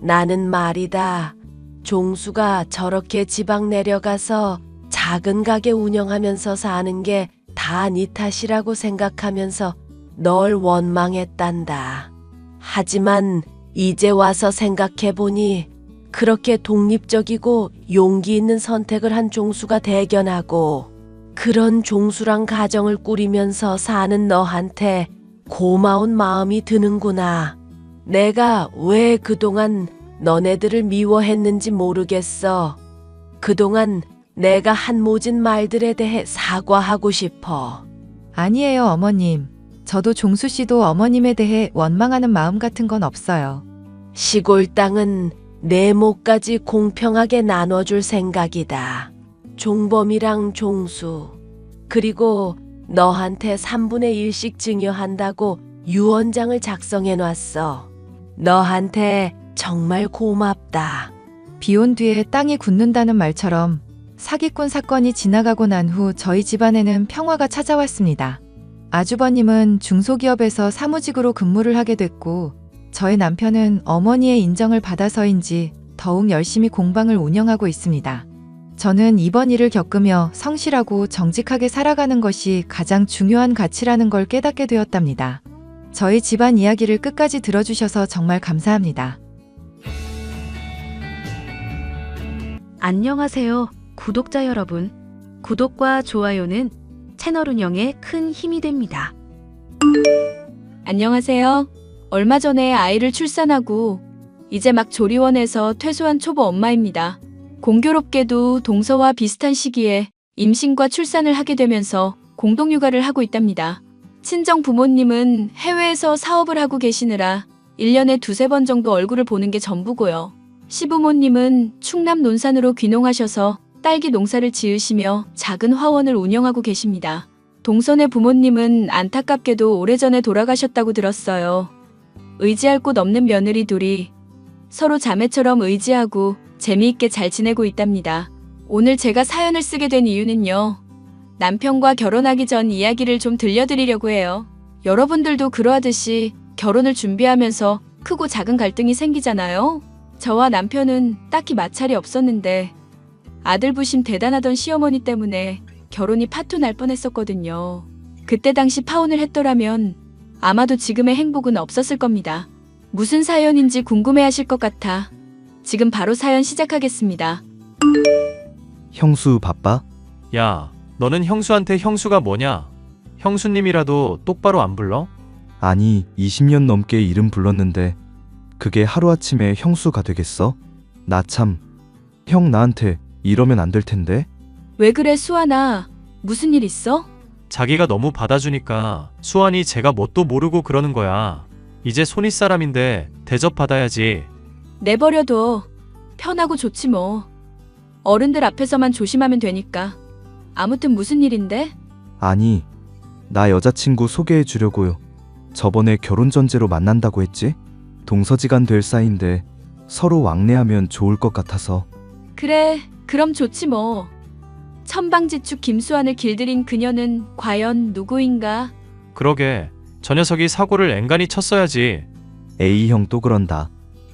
[SPEAKER 4] 나는 말이다. 종수가 저렇게 지방 내려가서 작은 가게 운영하면서 사는 게 다 네 탓이라고 생각하면서 널 원망했단다. 하지만 이제 와서 생각해보니 그렇게 독립적이고 용기 있는 선택을 한 종수가 대견하고 그런 종수랑 가정을 꾸리면서 사는 너한테 고마운 마음이 드는구나. 내가 왜 그동안 너네들을 미워했는지 모르겠어. 그동안 내가 한 모진 말들에 대해 사과하고 싶어.
[SPEAKER 3] 아니에요, 어머님. 저도 종수 씨도 어머님에 대해 원망하는 마음 같은 건 없어요.
[SPEAKER 4] 시골 땅은 내 몫까지 공평하게 나눠줄 생각이다. 종범이랑 종수, 그리고 너한테 3분의 1씩 증여한다고 유언장을 작성해놨어. 너한테 정말 고맙다.
[SPEAKER 3] 비온 뒤에 땅이 굳는다는 말처럼 사기꾼 사건이 지나가고 난 후 저희 집안에는 평화가 찾아왔습니다. 아주버님은 중소기업에서 사무직으로 근무를 하게 됐고 저희 남편은 어머니의 인정을 받아서인지 더욱 열심히 공방을 운영하고 있습니다. 저는 이번 일을 겪으며 성실하고 정직하게 살아가는 것이 가장 중요한 가치라는 걸 깨닫게 되었답니다. 저희 집안 이야기를 끝까지 들어주셔서 정말 감사합니다.
[SPEAKER 2] 안녕하세요, 구독자 여러분. 구독과 좋아요는 채널 운영에 큰 힘이 됩니다.
[SPEAKER 1] 안녕하세요. 얼마 전에 아이를 출산하고 이제 막 조리원에서 퇴소한 초보 엄마입니다. 공교롭게도 동서와 비슷한 시기에 임신과 출산을 하게 되면서 공동육아를 하고 있답니다. 친정 부모님은 해외에서 사업을 하고 계시느라 1년에 두세 번 정도 얼굴을 보는 게 전부고요. 시부모님은 충남 논산으로 귀농하셔서 딸기 농사를 지으시며 작은 화원을 운영하고 계십니다. 동선의 부모님은 안타깝게도 오래전에 돌아가셨다고 들었어요. 의지할 곳 없는 며느리 둘이 서로 자매처럼 의지하고 재미있게 잘 지내고 있답니다. 오늘 제가 사연을 쓰게 된 이유는요. 남편과 결혼하기 전 이야기를 좀 들려드리려고 해요. 여러분들도 그러하듯이 결혼을 준비하면서 크고 작은 갈등이 생기잖아요. 저와 남편은 딱히 마찰이 없었는데 아들 부심 대단하던 시어머니 때문에 결혼이 파토 날 뻔했었거든요. 그때 당시 파혼을 했더라면 아마도 지금의 행복은 없었을 겁니다. 무슨 사연인지 궁금해하실 것 같아 지금 바로 사연 시작하겠습니다.
[SPEAKER 7] 형수 바빠?
[SPEAKER 5] 야, 너는 형수한테 형수가 뭐냐? 형수님이라도 똑바로 안 불러?
[SPEAKER 7] 아니, 20년 넘게 이름 불렀는데 그게 하루아침에 형수가 되겠어? 나 참, 형 나한테 이러면 안 될 텐데?
[SPEAKER 1] 왜 그래 수아나? 무슨 일 있어?
[SPEAKER 5] 자기가 너무 받아주니까 수환이 제가 뭣도 모르고 그러는 거야. 이제 손윗 사람인데 대접받아야지.
[SPEAKER 1] 내버려둬. 편하고 좋지 뭐. 어른들 앞에서만 조심하면 되니까. 아무튼 무슨 일인데?
[SPEAKER 7] 아니, 나 여자친구 소개해 주려고요. 저번에 결혼 전제로 만난다고 했지? 동서지간 될 사이인데 서로 왕래하면 좋을 것 같아서.
[SPEAKER 1] 그래, 그럼 좋지 뭐. 천방지축 김수환을 길들인 그녀는 과연 누구인가?
[SPEAKER 5] 그러게, 저 녀석이 사고를 앵간히 쳤어야지.
[SPEAKER 7] 에이, 형 또 그런다.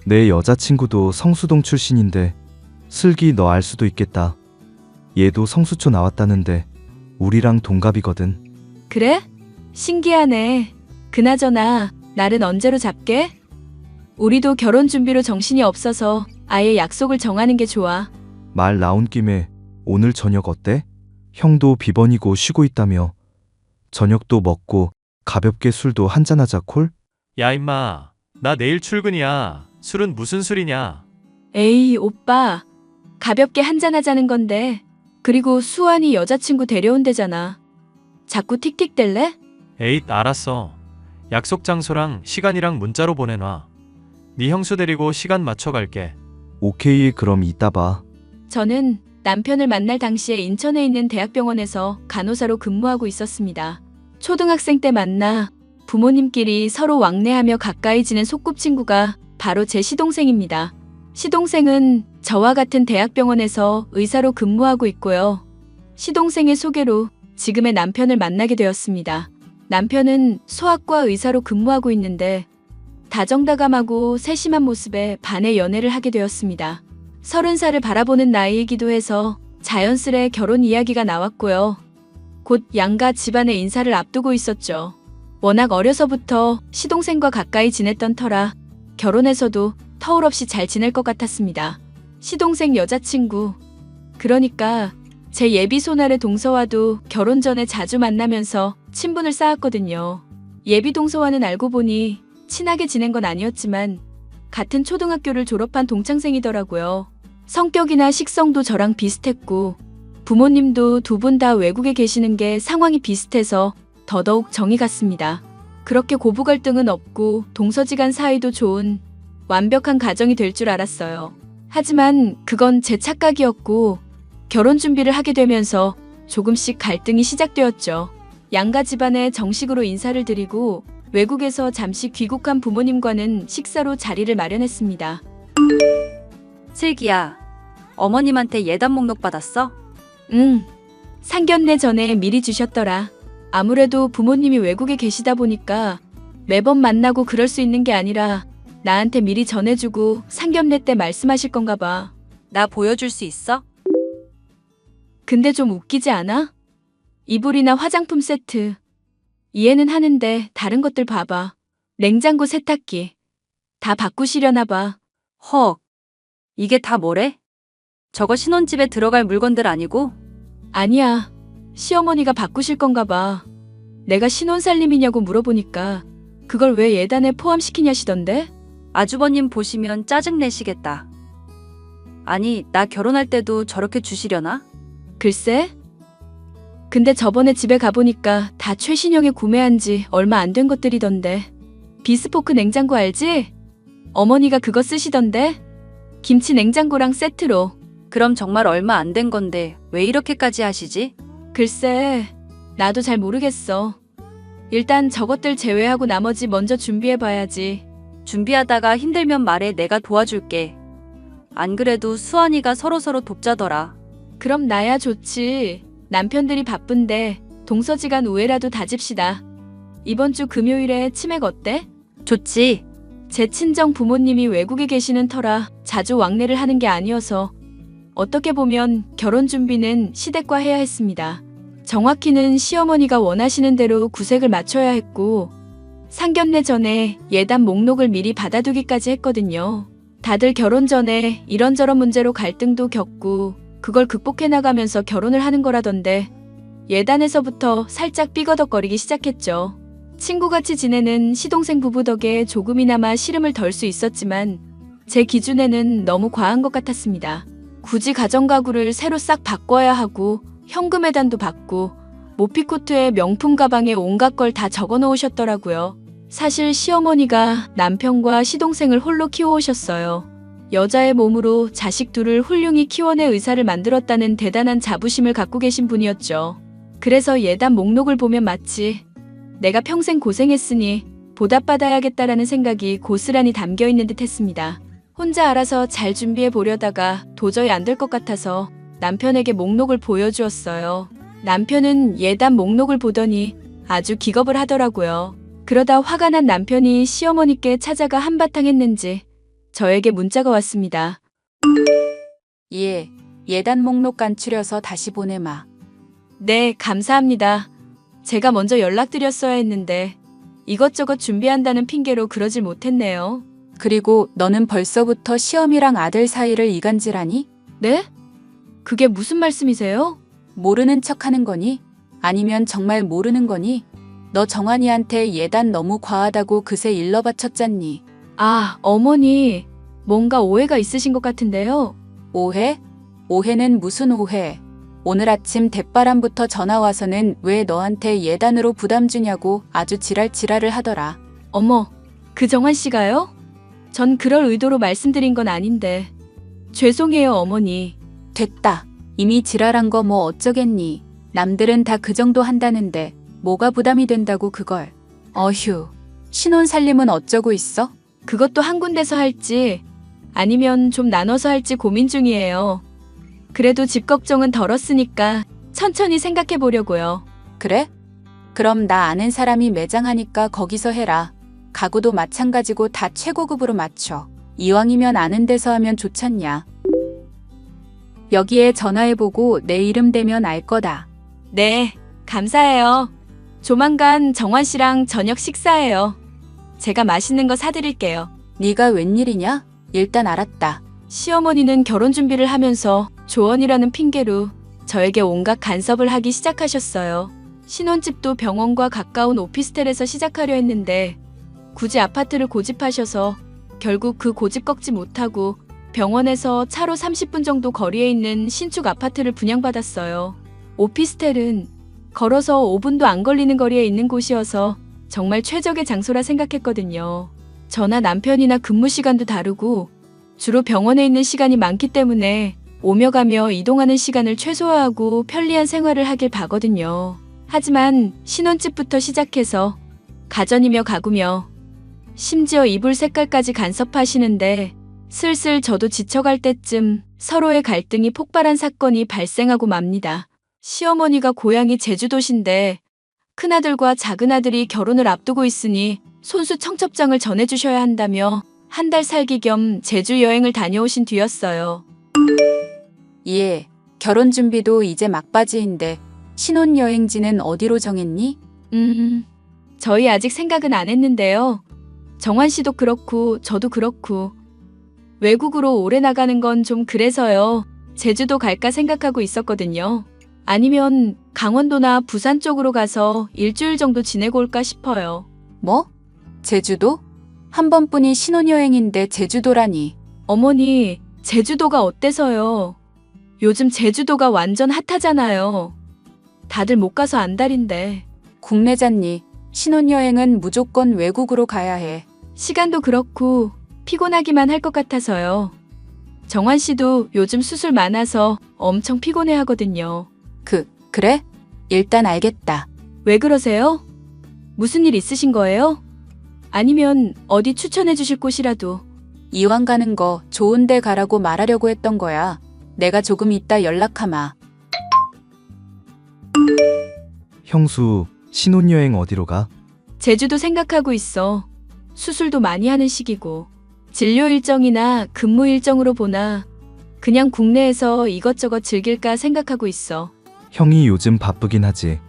[SPEAKER 7] 내 여자친구도 성수동 출신인데 슬기 너 알 수도 있겠다. 얘도 성수초 나왔다는데 우리랑 동갑이거든.
[SPEAKER 1] 그래? 신기하네. 그나저나 날은 언제로 잡게? 우리도 결혼 준비로 정신이 없어서 아예 약속을 정하는 게 좋아.
[SPEAKER 7] 말 나온 김에 오늘 저녁 어때? 형도 비번이고 쉬고 있다며. 저녁도 먹고 가볍게 술도 한잔하자 콜?
[SPEAKER 5] 야 임마, 나 내일 출근이야. 술은 무슨 술이냐?
[SPEAKER 8] 에이, 오빠. 가볍게 한잔하자는 건데. 그리고 수환이 여자친구 데려온대잖아. 자꾸 틱틱댈래?
[SPEAKER 5] 에잇, 알았어. 약속 장소랑 시간이랑 문자로 보내놔. 네 형수 데리고 시간 맞춰 갈게.
[SPEAKER 7] 오케이, 그럼 이따 봐.
[SPEAKER 8] 저는 남편을 만날 당시에 인천에 있는 대학병원에서 간호사로 근무하고 있었습니다. 초등학생 때 만나 부모님끼리 서로 왕래하며 가까이 지낸 소꿉친구가 바로 제 시동생입니다. 시동생은 저와 같은 대학병원에서 의사로 근무하고 있고요. 시동생의 소개로 지금의 남편을 만나게 되었습니다. 남편은 소아과 의사로 근무하고 있는데 다정다감하고 세심한 모습에 반해 연애를 하게 되었습니다. 30살을 바라보는 나이이기도 해서 자연스레 결혼 이야기가 나왔고요. 곧 양가 집안의 인사를 앞두고 있었죠. 워낙 어려서부터 시동생과 가까이 지냈던 터라 결혼해서도 터울 없이 잘 지낼 것 같았습니다. 시동생 여자친구, 그러니까 제 예비 손아래 동서와도 결혼 전에 자주 만나면서 친분을 쌓았거든요. 예비 동서와는 알고 보니 친하게 지낸 건 아니었지만 같은 초등학교를 졸업한 동창생이더라고요. 성격이나 식성도 저랑 비슷했고 부모님도 두 분 다 외국에 계시는 게 상황이 비슷해서 더더욱 정이 갔습니다. 그렇게 고부 갈등은 없고 동서지간 사이도 좋은 완벽한 가정이 될 줄 알았어요. 하지만 그건 제 착각이었고 결혼 준비를 하게 되면서 조금씩 갈등이 시작되었죠. 양가 집안에 정식으로 인사를 드리고 외국에서 잠시 귀국한 부모님과는 식사로 자리를 마련했습니다.
[SPEAKER 9] 슬기야, 어머님한테 예단 목록 받았어?
[SPEAKER 8] 응, 상견례 전에 미리 주셨더라. 아무래도 부모님이 외국에 계시다 보니까 매번 만나고 그럴 수 있는 게 아니라 나한테 미리 전해주고 상견례 때 말씀하실 건가 봐.
[SPEAKER 9] 나 보여줄 수 있어?
[SPEAKER 8] 근데 좀 웃기지 않아? 이불이나 화장품 세트. 이해는 하는데 다른 것들 봐봐. 냉장고, 세탁기. 다 바꾸시려나 봐.
[SPEAKER 9] 헉, 이게 다 뭐래? 저거 신혼집에 들어갈 물건들 아니고?
[SPEAKER 8] 아니야. 시어머니가 바꾸실 건가 봐. 내가 신혼살림이냐고 물어보니까 그걸 왜 예단에 포함시키냐시던데?
[SPEAKER 9] 아주버님 보시면 짜증내시겠다. 아니, 나 결혼할 때도 저렇게 주시려나?
[SPEAKER 8] 글쎄? 근데 저번에 집에 가보니까 다 최신형에 구매한 지 얼마 안 된 것들이던데. 비스포크 냉장고 알지? 어머니가 그거 쓰시던데? 김치 냉장고랑 세트로.
[SPEAKER 9] 그럼 정말 얼마 안 된 건데 왜 이렇게까지 하시지?
[SPEAKER 8] 글쎄, 나도 잘 모르겠어. 일단 저것들 제외하고 나머지 먼저 준비해봐야지.
[SPEAKER 9] 준비하다가 힘들면 말해, 내가 도와줄게. 안 그래도 수환이가 서로서로 돕자더라.
[SPEAKER 8] 그럼 나야 좋지. 남편들이 바쁜데 동서지간 우애라도 다집시다. 이번 주 금요일에 치맥 어때?
[SPEAKER 9] 좋지.
[SPEAKER 8] 제 친정 부모님이 외국에 계시는 터라 자주 왕래를 하는 게 아니어서 어떻게 보면 결혼 준비는 시댁과 해야 했습니다. 정확히는 시어머니가 원하시는 대로 구색을 맞춰야 했고 상견례 전에 예단 목록을 미리 받아두기까지 했거든요. 다들 결혼 전에 이런저런 문제로 갈등도 겪고 그걸 극복해 나가면서 결혼을 하는 거라던데 예단에서부터 살짝 삐거덕거리기 시작했죠. 친구같이 지내는 시동생 부부 덕에 조금이나마 시름을 덜 수 있었지만 제 기준에는 너무 과한 것 같았습니다. 굳이 가정가구를 새로 싹 바꿔야 하고 현금 예단도 받고 모피코트에 명품 가방에 온갖 걸 다 적어 놓으셨더라고요. 사실 시어머니가 남편과 시동생을 홀로 키워오셨어요. 여자의 몸으로 자식 둘을 훌륭히 키워낼 의사를 만들었다는 대단한 자부심을 갖고 계신 분이었죠. 그래서 예단 목록을 보면 마치 내가 평생 고생했으니 보답받아야겠다라는 생각이 고스란히 담겨있는 듯 했습니다. 혼자 알아서 잘 준비해 보려다가 도저히 안 될 것 같아서 남편에게 목록을 보여주었어요. 남편은 예단 목록을 보더니 아주 기겁을 하더라고요. 그러다 화가 난 남편이 시어머니께 찾아가 한바탕 했는지 저에게 문자가 왔습니다.
[SPEAKER 10] 예, 예단 목록 간추려서 다시 보내마.
[SPEAKER 8] 네, 감사합니다. 제가 먼저 연락드렸어야 했는데 이것저것 준비한다는 핑계로 그러질 못했네요.
[SPEAKER 10] 그리고 너는 벌써부터 시험이랑 아들 사이를 이간질하니?
[SPEAKER 8] 네? 그게 무슨 말씀이세요?
[SPEAKER 10] 모르는 척하는 거니? 아니면 정말 모르는 거니? 너 정환이한테 예단 너무 과하다고 그새 일러 바쳤잖니.
[SPEAKER 8] 아, 어머니. 뭔가 오해가 있으신 것 같은데요.
[SPEAKER 10] 오해? 오해는 무슨 오해? 오늘 아침 대바람부터 전화 와서는 왜 너한테 예단으로 부담 주냐고 아주 지랄지랄을 하더라.
[SPEAKER 8] 어머, 그 정환 씨가요? 전 그럴 의도로 말씀드린 건 아닌데. 죄송해요, 어머니.
[SPEAKER 10] 됐다. 이미 지랄한 거 뭐 어쩌겠니? 남들은 다 그 정도 한다는데 뭐가 부담이 된다고 그걸. 어휴. 신혼 살림은 어쩌고 있어?
[SPEAKER 8] 그것도 한 군데서 할지 아니면 좀 나눠서 할지 고민 중이에요. 그래도 집 걱정은 덜었으니까 천천히 생각해 보려고요.
[SPEAKER 10] 그래? 그럼 나 아는 사람이 매장하니까 거기서 해라. 가구도 마찬가지고 다 최고급으로 맞춰. 이왕이면 아는 데서 하면 좋잖냐. 여기에 전화해보고 내 이름 대면 알 거다.
[SPEAKER 8] 네, 감사해요. 조만간 정환 씨랑 저녁 식사해요. 제가 맛있는 거 사드릴게요.
[SPEAKER 10] 네가 웬일이냐? 일단 알았다.
[SPEAKER 8] 시어머니는 결혼 준비를 하면서 조언이라는 핑계로 저에게 온갖 간섭을 하기 시작하셨어요. 신혼집도 병원과 가까운 오피스텔에서 시작하려 했는데 굳이 아파트를 고집하셔서 결국 그 고집 꺾지 못하고 병원에서 차로 30분 정도 거리에 있는 신축 아파트를 분양받았어요. 오피스텔은 걸어서 5분도 안 걸리는 거리에 있는 곳이어서 정말 최적의 장소라 생각했거든요. 저나 남편이나 근무 시간도 다르고 주로 병원에 있는 시간이 많기 때문에 오며 가며 이동하는 시간을 최소화하고 편리한 생활을 하길 바거든요. 하지만 신혼집부터 시작해서 가전이며 가구며 심지어 이불 색깔까지 간섭하시는데 슬슬 저도 지쳐갈 때쯤 서로의 갈등이 폭발한 사건이 발생하고 맙니다. 시어머니가 고향이 제주도신데 큰아들과 작은아들이 결혼을 앞두고 있으니 손수 청첩장을 전해주셔야 한다며 한 달 살기 겸 제주 여행을 다녀오신 뒤였어요.
[SPEAKER 10] 예, 결혼 준비도 이제 막바지인데 신혼여행지는 어디로 정했니?
[SPEAKER 8] 저희 아직 생각은 안 했는데요. 정환 씨도 그렇고 저도 그렇고 외국으로 오래 나가는 건 좀 그래서요. 제주도 갈까 생각하고 있었거든요. 아니면 강원도나 부산 쪽으로 가서 일주일 정도 지내고 올까 싶어요.
[SPEAKER 10] 뭐? 제주도? 한 번뿐이 신혼여행인데 제주도라니.
[SPEAKER 8] 어머니, 제주도가 어때서요? 요즘 제주도가 완전 핫하잖아요. 다들 못 가서 안달인데.
[SPEAKER 10] 국내잖니. 신혼여행은 무조건 외국으로 가야 해.
[SPEAKER 8] 시간도 그렇고 피곤하기만 할 것 같아서요. 정환 씨도 요즘 수술 많아서 엄청 피곤해 하거든요.
[SPEAKER 10] 그래? 일단 알겠다.
[SPEAKER 8] 왜 그러세요? 무슨 일 있으신 거예요? 아니면 어디 추천해 주실 곳이라도.
[SPEAKER 10] 이왕 가는 거 좋은 데 가라고 말하려고 했던 거야. 내가 조금 이따 연락하마.
[SPEAKER 7] 형수, 신혼여행 어디로 가?
[SPEAKER 8] 제주도 생각하고 있어. 수술도 많이 하는 시기고. 진료 일정이나 근무 일정으로 보나 그냥 국내에서 이것저것 즐길까 생각하고 있어.
[SPEAKER 7] 형이 요즘 바쁘긴 하지.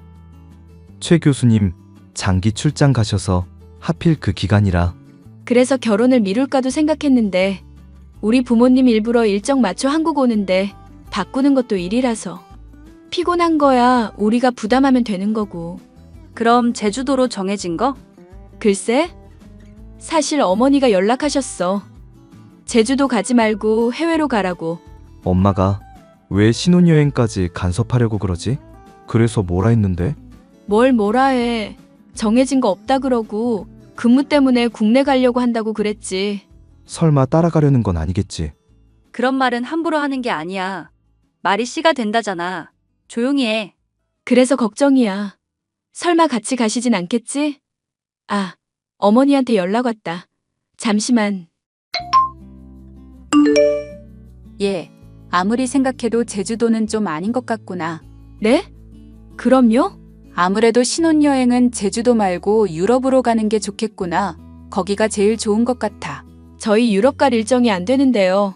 [SPEAKER 7] 최 교수님, 장기 출장 가셔서 하필 그 기간이라.
[SPEAKER 8] 그래서 결혼을 미룰까도 생각했는데 우리 부모님 일부러 일정 맞춰 한국 오는데 바꾸는 것도 일이라서. 피곤한 거야 우리가 부담하면 되는 거고.
[SPEAKER 9] 그럼 제주도로 정해진 거?
[SPEAKER 8] 글쎄, 사실 어머니가 연락하셨어. 제주도 가지 말고 해외로 가라고.
[SPEAKER 7] 엄마가 왜 신혼여행까지 간섭하려고 그러지? 그래서 뭐라 했는데?
[SPEAKER 8] 뭘 뭐라 해. 정해진 거 없다 그러고 근무 때문에 국내 가려고 한다고 그랬지.
[SPEAKER 7] 설마 따라가려는 건 아니겠지?
[SPEAKER 9] 그런 말은 함부로 하는 게 아니야. 말이 씨가 된다잖아. 조용히 해.
[SPEAKER 8] 그래서 걱정이야. 설마 같이 가시진 않겠지? 아, 어머니한테 연락 왔다. 잠시만.
[SPEAKER 10] 예, 아무리 생각해도 제주도는 좀 아닌 것 같구나.
[SPEAKER 8] 네? 그럼요?
[SPEAKER 10] 아무래도 신혼여행은 제주도 말고 유럽으로 가는 게 좋겠구나. 거기가 제일 좋은 것 같아.
[SPEAKER 8] 저희 유럽 갈 일정이 안 되는데요.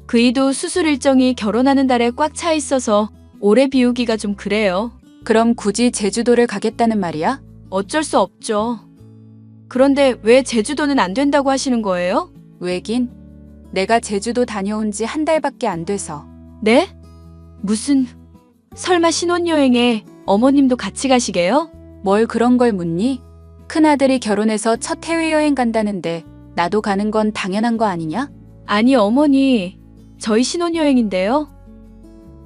[SPEAKER 8] 그이도 수술 일정이 결혼하는 달에 꽉 차 있어서 오래 비우기가 좀 그래요.
[SPEAKER 10] 그럼 굳이 제주도를 가겠다는 말이야?
[SPEAKER 8] 어쩔 수 없죠. 그런데 왜 제주도는 안 된다고 하시는 거예요?
[SPEAKER 10] 왜긴? 내가 제주도 다녀온 지 한 달밖에 안 돼서.
[SPEAKER 8] 네? 무슨... 설마 신혼여행에 어머님도 같이 가시게요?
[SPEAKER 10] 뭘 그런 걸 묻니? 큰아들이 결혼해서 첫 해외여행 간다는데 나도 가는 건 당연한 거 아니냐?
[SPEAKER 8] 아니, 어머니. 저희 신혼여행인데요.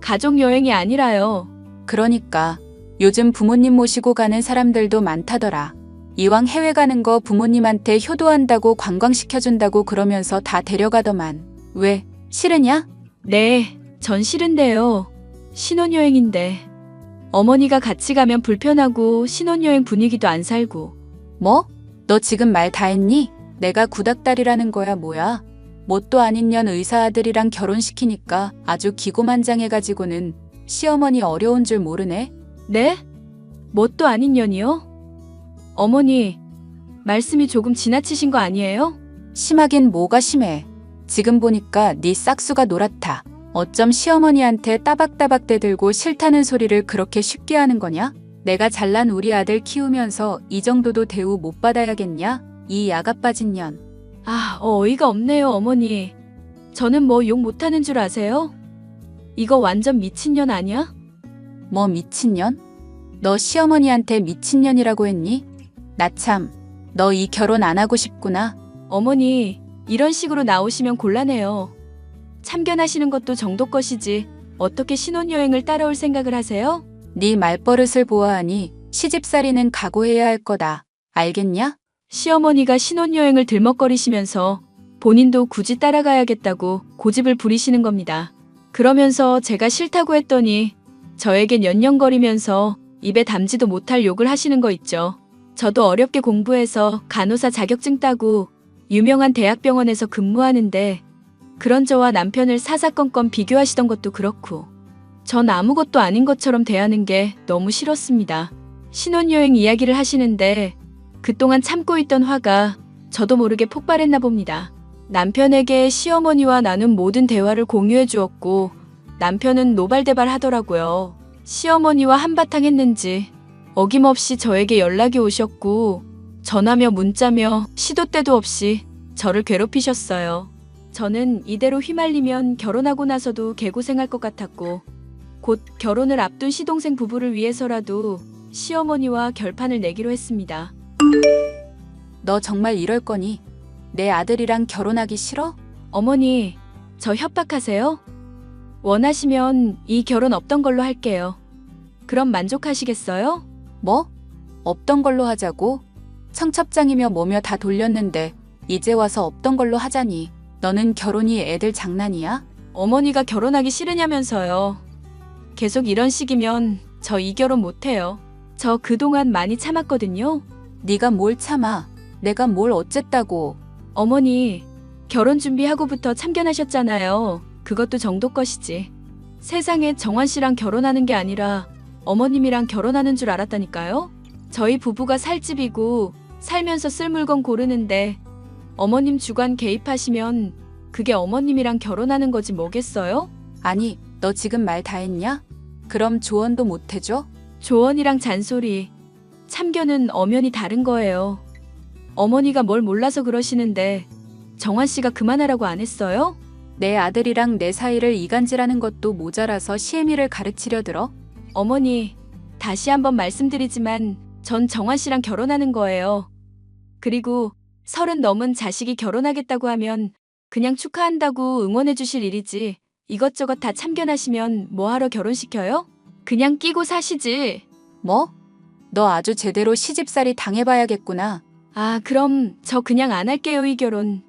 [SPEAKER 8] 가족여행이 아니라요.
[SPEAKER 10] 그러니까 요즘 부모님 모시고 가는 사람들도 많다더라. 이왕 해외 가는 거 부모님한테 효도한다고 관광시켜준다고 그러면서 다 데려가더만. 왜? 싫으냐?
[SPEAKER 8] 네, 전 싫은데요. 신혼여행인데. 어머니가 같이 가면 불편하고 신혼여행 분위기도 안 살고.
[SPEAKER 10] 뭐? 너 지금 말 다 했니? 내가 구닥다리라는 거야 뭐야? 뭣도 아닌 년 의사 아들이랑 결혼시키니까 아주 기고만장해가지고는 시어머니 어려운 줄 모르네?
[SPEAKER 8] 네? 뭣도 아닌 년이요? 어머니, 말씀이 조금 지나치신 거 아니에요?
[SPEAKER 10] 심하긴 뭐가 심해. 지금 보니까 네 싹수가 노랗다. 어쩜 시어머니한테 따박따박 대들고 싫다는 소리를 그렇게 쉽게 하는 거냐? 내가 잘난 우리 아들 키우면서 이 정도도 대우 못 받아야겠냐? 이 야가 빠진 년.
[SPEAKER 8] 아, 어이가 없네요, 어머니. 저는 뭐 욕 못하는 줄 아세요? 이거 완전 미친년 아니야?
[SPEAKER 10] 뭐 미친년? 너 시어머니한테 미친년이라고 했니? 나 참, 너 이 결혼 안 하고 싶구나.
[SPEAKER 8] 어머니, 이런 식으로 나오시면 곤란해요. 참견하시는 것도 정도 것이지 어떻게 신혼여행을 따라올 생각을 하세요?
[SPEAKER 10] 네 말버릇을 보아하니 시집살이는 각오해야 할 거다. 알겠냐?
[SPEAKER 8] 시어머니가 신혼여행을 들먹거리시면서 본인도 굳이 따라가야겠다고 고집을 부리시는 겁니다. 그러면서 제가 싫다고 했더니 저에겐 연연거리면서 입에 담지도 못할 욕을 하시는 거 있죠. 저도 어렵게 공부해서 간호사 자격증 따고 유명한 대학병원에서 근무하는데 그런 저와 남편을 사사건건 비교하시던 것도 그렇고 전 아무것도 아닌 것처럼 대하는 게 너무 싫었습니다. 신혼여행 이야기를 하시는데 그동안 참고 있던 화가 저도 모르게 폭발했나 봅니다. 남편에게 시어머니와 나눈 모든 대화를 공유해 주었고 남편은 노발대발 하더라고요. 시어머니와 한바탕 했는지 어김없이 저에게 연락이 오셨고 전화며 문자며 시도 때도 없이 저를 괴롭히셨어요. 저는 이대로 휘말리면 결혼하고 나서도 개고생할 것 같았고 곧 결혼을 앞둔 시동생 부부를 위해서라도 시어머니와 결판을 내기로 했습니다.
[SPEAKER 10] 너 정말 이럴 거니? 내 아들이랑 결혼하기 싫어?
[SPEAKER 8] 어머니, 저 협박하세요? 원하시면 이 결혼 없던 걸로 할게요. 그럼 만족하시겠어요?
[SPEAKER 10] 뭐? 없던 걸로 하자고? 청첩장이며 뭐며 다 돌렸는데 이제 와서 없던 걸로 하자니. 너는 결혼이 애들 장난이야?
[SPEAKER 8] 어머니가 결혼하기 싫으냐면서요. 계속 이런 식이면 저 이 결혼 못해요. 저 그동안 많이 참았거든요.
[SPEAKER 10] 네가 뭘 참아? 내가 뭘 어쨌다고.
[SPEAKER 8] 어머니, 결혼 준비하고부터 참견하셨잖아요. 그것도 정도 것이지. 세상에 정환 씨랑 결혼하는 게 아니라 어머님이랑 결혼하는 줄 알았다니까요. 저희 부부가 살 집이고 살면서 쓸 물건 고르는데 어머님 주관 개입하시면 그게 어머님이랑 결혼하는 거지 뭐겠어요?
[SPEAKER 10] 아니, 너 지금 말 다 했냐? 그럼 조언도 못 해줘?
[SPEAKER 8] 조언이랑 잔소리, 참견은 엄연히 다른 거예요. 어머니가 뭘 몰라서 그러시는데 정환 씨가 그만하라고 안 했어요?
[SPEAKER 10] 내 아들이랑 내 사이를 이간질하는 것도 모자라서 시애미를 가르치려 들어?
[SPEAKER 8] 어머니, 다시 한번 말씀드리지만 전 정환 씨랑 결혼하는 거예요. 그리고 30 넘은 자식이 결혼하겠다고 하면 그냥 축하한다고 응원해 주실 일이지 이것저것 다 참견하시면 뭐하러 결혼시켜요? 그냥 끼고 사시지.
[SPEAKER 10] 뭐? 너 아주 제대로 시집살이 당해봐야겠구나.
[SPEAKER 8] 아, 그럼 저 그냥 안 할게요, 이 결혼.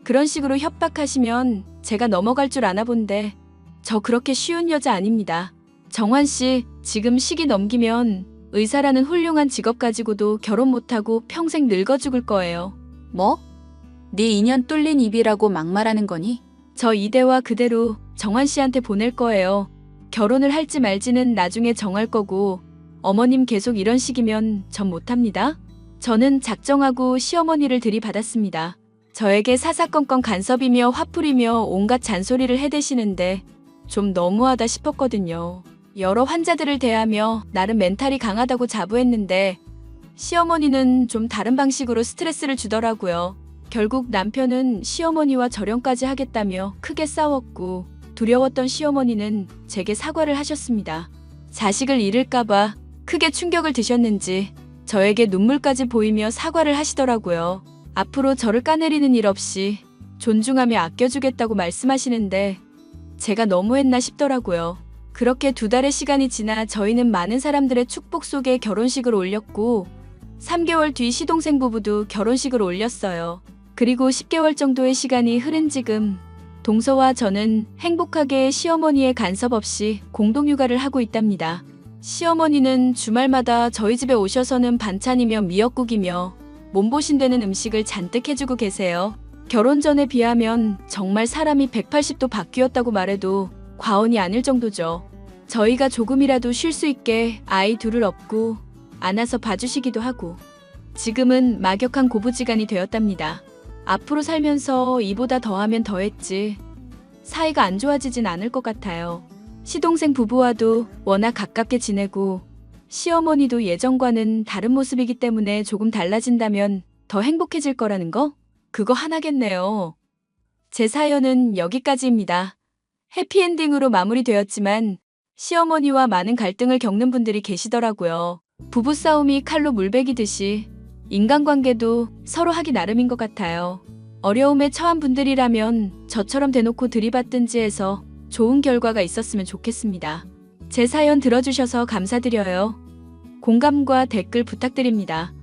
[SPEAKER 8] 그런 식으로 협박하시면 제가 넘어갈 줄 아나 본데 저 그렇게 쉬운 여자 아닙니다. 정환 씨, 지금 시기 넘기면 의사라는 훌륭한 직업 가지고도 결혼 못하고 평생 늙어 죽을 거예요.
[SPEAKER 10] 뭐? 네 인연 뚫린 입이라고 막말하는 거니?
[SPEAKER 8] 저 이대화 그대로 정환 씨한테 보낼 거예요. 결혼을 할지 말지는 나중에 정할 거고 어머님 계속 이런 식이면 전 못합니다. 저는 작정하고 시어머니를 들이받았습니다. 저에게 사사건건 간섭이며 화풀이며 온갖 잔소리를 해대시는데 좀 너무하다 싶었거든요. 여러 환자들을 대하며 나름 멘탈이 강하다고 자부했는데 시어머니는 좀 다른 방식으로 스트레스를 주더라고요. 결국 남편은 시어머니와 절연까지 하겠다며 크게 싸웠고 두려웠던 시어머니는 제게 사과를 하셨습니다. 자식을 잃을까봐 크게 충격을 드셨는지 저에게 눈물까지 보이며 사과를 하시더라고요. 앞으로 저를 까내리는 일 없이 존중하며 아껴주겠다고 말씀하시는데 제가 너무했나 싶더라고요. 그렇게 2달의 시간이 지나 저희는 많은 사람들의 축복 속에 결혼식을 올렸고 3개월 뒤 시동생 부부도 결혼식을 올렸어요. 그리고 10개월 정도의 시간이 흐른 지금 동서와 저는 행복하게 시어머니의 간섭 없이 공동육아를 하고 있답니다. 시어머니는 주말마다 저희 집에 오셔서는 반찬이며 미역국이며 몸보신 되는 음식을 잔뜩 해주고 계세요. 결혼 전에 비하면 정말 사람이 180도 바뀌었다고 말해도 과언이 아닐 정도죠. 저희가 조금이라도 쉴 수 있게 아이 둘을 업고 안아서 봐주시기도 하고 지금은 막역한 고부지간이 되었답니다. 앞으로 살면서 이보다 더하면 더했지 사이가 안 좋아지진 않을 것 같아요. 시동생 부부와도 워낙 가깝게 지내고 시어머니도 예전과는 다른 모습이기 때문에 조금 달라진다면 더 행복해질 거라는 거? 그거 하나겠네요. 제 사연은 여기까지입니다. 해피엔딩으로 마무리되었지만 시어머니와 많은 갈등을 겪는 분들이 계시더라고요. 부부싸움이 칼로 물베기듯이 인간관계도 서로 하기 나름인 것 같아요. 어려움에 처한 분들이라면 저처럼 대놓고 들이받든지 해서 좋은 결과가 있었으면 좋겠습니다. 제 사연 들어주셔서 감사드려요. 공감과 댓글 부탁드립니다.